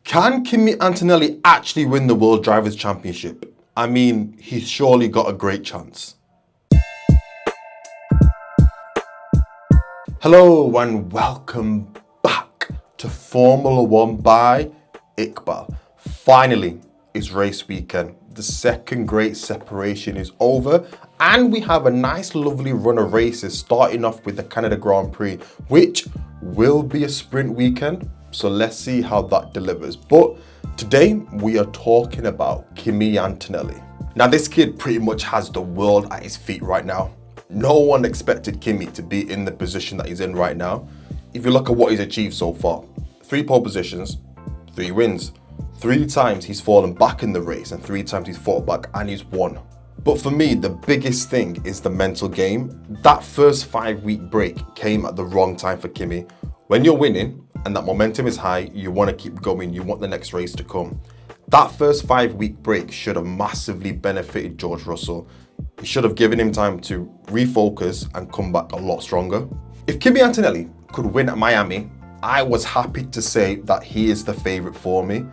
Can Kimi Antonelli actually win the World Drivers' Championship? I mean, he's surely got a great chance. Hello and welcome back to Formula One by Iqbal. Finally, it's race weekend. The second great separation is over and we have a nice lovely run of races starting off with the Canada Grand Prix, which will be a sprint weekend. So let's see how that delivers. But today we are talking about Kimi Antonelli. Now this kid pretty much has the world at his feet right now. No one expected Kimi to be in the position that he's in right now. If you look at what he's achieved so far, 3 pole positions, 3 wins. 3 times he's fallen back in the race and 3 times he's fought back and he's won. But for me, the biggest thing is the mental game. That first 5-week break came at the wrong time for Kimi. When you're winning and that momentum is high, you want to keep going, you want the next race to come. That first 5-week break should have massively benefited George Russell. He should have given him time to refocus and come back a lot stronger. If Kimi Antonelli could win at Miami, I was happy to say that he is the favourite for me.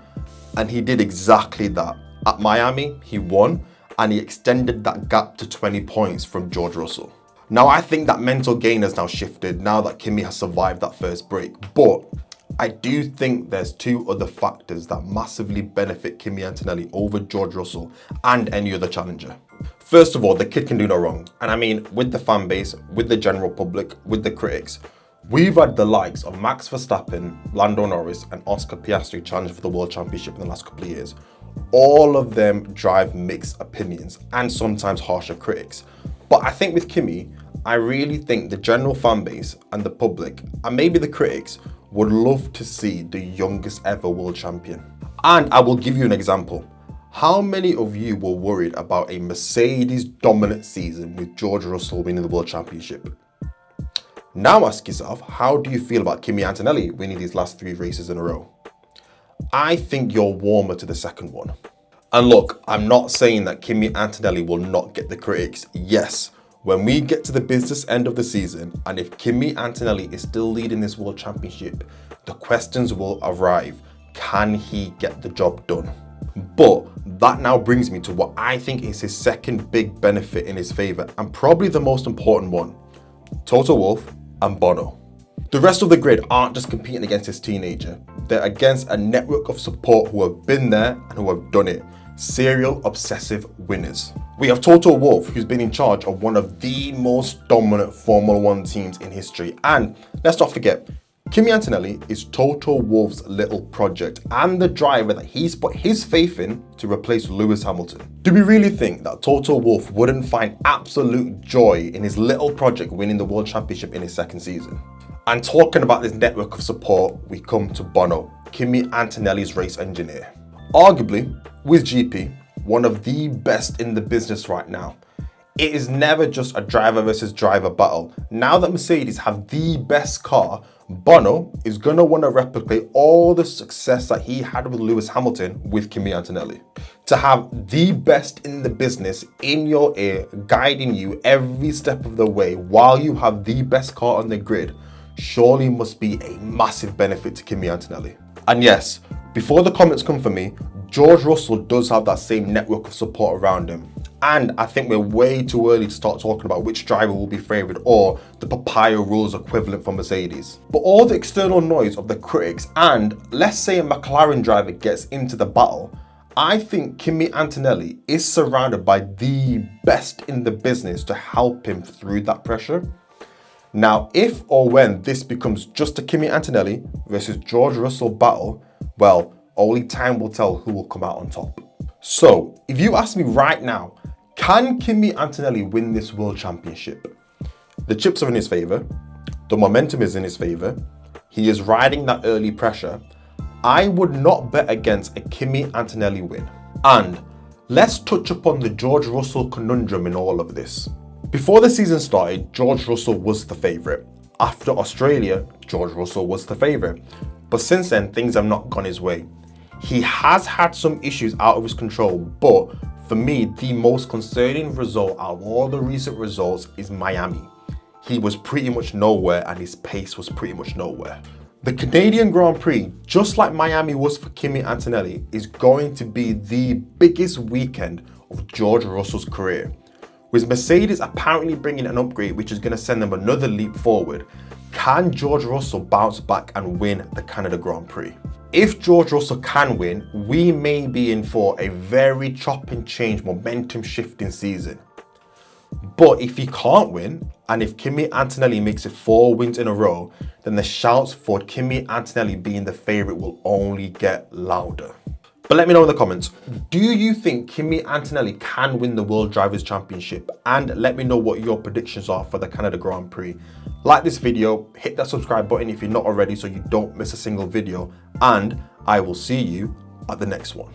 And he did exactly that. At Miami, he won and he extended that gap to 20 points from George Russell. Now, I think that mental gain has now shifted now that Kimi has survived that first break. But I do think there's 2 other factors that massively benefit Kimi Antonelli over George Russell and any other challenger. First of all, the kid can do no wrong. And I mean, with the fan base, with the general public, with the critics, we've had the likes of Max Verstappen, Lando Norris, and Oscar Piastri challenge for the World Championship in the last couple of years. All of them drive mixed opinions and sometimes harsher critics. But I think with Kimi, I really think the general fan base and the public, and maybe the critics, would love to see the youngest ever world champion. And I will give you an example. How many of you were worried about a Mercedes dominant season with George Russell winning the World Championship? Now ask yourself, how do you feel about Kimi Antonelli winning these last 3 races in a row? I think you're warmer to the second one. And look, I'm not saying that Kimi Antonelli will not get the critics. Yes, when we get to the business end of the season, and if Kimi Antonelli is still leading this World Championship, the questions will arrive. Can he get the job done? But that now brings me to what I think is his second big benefit in his favour, and probably the most important one. Toto Wolff and Bono. The rest of the grid aren't just competing against this teenager. They're against a network of support who have been there and who have done it. Serial obsessive winners. We have Toto Wolff, who's been in charge of one of the most dominant Formula One teams in history. And let's not forget, Kimi Antonelli is Toto Wolff's little project and the driver that he's put his faith in to replace Lewis Hamilton. Do we really think that Toto Wolff wouldn't find absolute joy in his little project winning the World Championship in his second season? And talking about this network of support, we come to Bono, Kimi Antonelli's race engineer. Arguably, with GP, one of the best in the business right now. It is never just a driver versus driver battle. Now that Mercedes have the best car, Bono is going to want to replicate all the success that he had with Lewis Hamilton with Kimi Antonelli. To have the best in the business in your ear, guiding you every step of the way while you have the best car on the grid, surely must be a massive benefit to Kimi Antonelli. And yes, before the comments come for me, George Russell does have that same network of support around him. And I think we're way too early to start talking about which driver will be favoured or the papaya rules equivalent for Mercedes. But all the external noise of the critics and let's say a McLaren driver gets into the battle, I think Kimi Antonelli is surrounded by the best in the business to help him through that pressure. Now, if or when this becomes just a Kimi Antonelli versus George Russell battle, well, only time will tell who will come out on top. So, if you ask me right now, can Kimi Antonelli win this World Championship? The chips are in his favour, the momentum is in his favour, he is riding that early pressure. I would not bet against a Kimi Antonelli win. And let's touch upon the George Russell conundrum in all of this. Before the season started, George Russell was the favourite. After Australia, George Russell was the favourite. But since then, things have not gone his way. He has had some issues out of his control, but for me, the most concerning result out of all the recent results is Miami. He was pretty much nowhere and his pace was pretty much nowhere. The Canadian Grand Prix, just like Miami was for Kimi Antonelli, is going to be the biggest weekend of George Russell's career. With Mercedes apparently bringing an upgrade which is going to send them another leap forward, can George Russell bounce back and win the Canada Grand Prix? If George Russell can win, we may be in for a very chop and change, momentum shifting season. But if he can't win, and if Kimi Antonelli makes it 4 wins in a row, then the shouts for Kimi Antonelli being the favourite will only get louder. But let me know in the comments, do you think Kimi Antonelli can win the World Drivers' Championship? And let me know what your predictions are for the Canada Grand Prix. Like this video, hit that subscribe button if you're not already so you don't miss a single video, and I will see you at the next one.